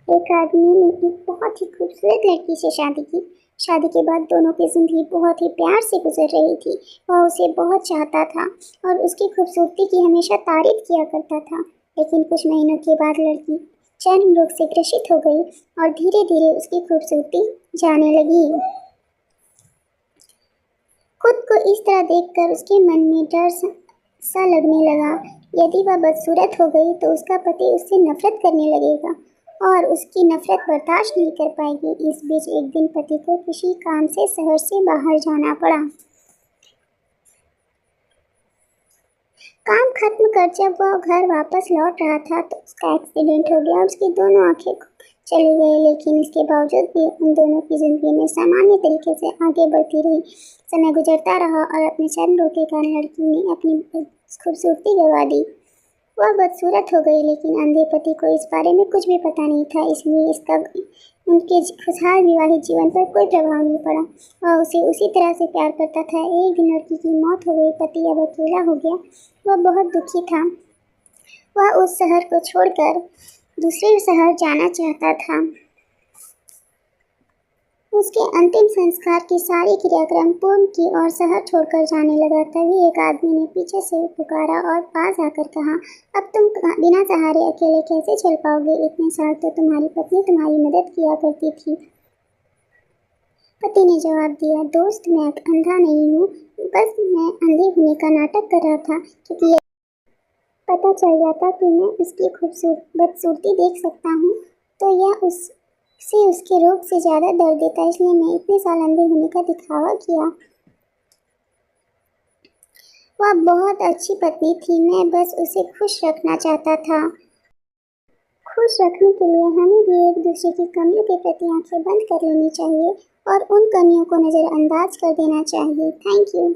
एक आदमी ने एक बहुत ही खूबसूरत लड़की से शादी की। शादी के बाद दोनों की जिंदगी बहुत ही प्यार से गुजर रही थी। वह उसे बहुत चाहता था और उसकी खूबसूरती की हमेशा तारीफ किया करता था। लेकिन कुछ महीनों के बाद लड़की चर्म रोग से ग्रसित हो गई और धीरे धीरे उसकी खूबसूरती जाने लगी। खुद को इस तरह देखकर उसके मन में डर सा लगने लगा। यदि वह बदसूरत हो गई तो उसका पति उससे नफरत करने लगेगा और उसकी नफरत बर्दाश्त नहीं कर पाएगी। इस बीच एक दिन पति को किसी काम से शहर से बाहर जाना पड़ा। काम खत्म कर जब वह घर वापस लौट रहा था तो उसका एक्सीडेंट हो गया और उसकी दोनों आंखें चली गई। लेकिन इसके बावजूद भी उन दोनों की जिंदगी में सामान्य तरीके से आगे बढ़ती रही। समय गुजरता रहा और अपने चर्म रोग के कारण लड़की ने अपनी खूबसूरती गंवा दी। वह बदसूरत हो गई, लेकिन अंधे पति को इस बारे में कुछ भी पता नहीं था, इसलिए इसका उनके खुशहाल विवाहित जीवन पर कोई प्रभाव नहीं पड़ा। वह उसे उसी तरह से प्यार करता था। एक दिन लड़की की मौत हो गई, पति अब अकेला हो गया। वह बहुत दुखी था। वह उस शहर को छोड़कर दूसरे शहर जाना चाहता था। उसके अंतिम संस्कार की सारी क्रियाक्रम पूर्ण की और शहर छोड़कर जाने लगा। तभी एक आदमी ने पीछे से पुकारा और पास आकर कहा, अब तुम बिना सहारे अकेले कैसे चल पाओगे? इतने साल तो तुम्हारी पत्नी तुम्हारी मदद किया करती थी। पति ने जवाब दिया, दोस्त मैं अंधा नहीं हूँ, बस मैं अंधे होने का नाटक कर रहा था, क्योंकि पता चल जाता कि मैं उसकी बदसूरती देख सकता हूँ तो यह उसके रोग से ज़्यादा दर्द देता, इसलिए मैं इतने साल अंधे होने का दिखावा किया। वह बहुत अच्छी पत्नी थी, मैं बस उसे खुश रखना चाहता था। खुश रखने के लिए हमें भी एक दूसरे की कमियों के प्रति आंखें बंद कर लेनी चाहिए और उन कमियों को नज़रअंदाज कर देना चाहिए। Thank you.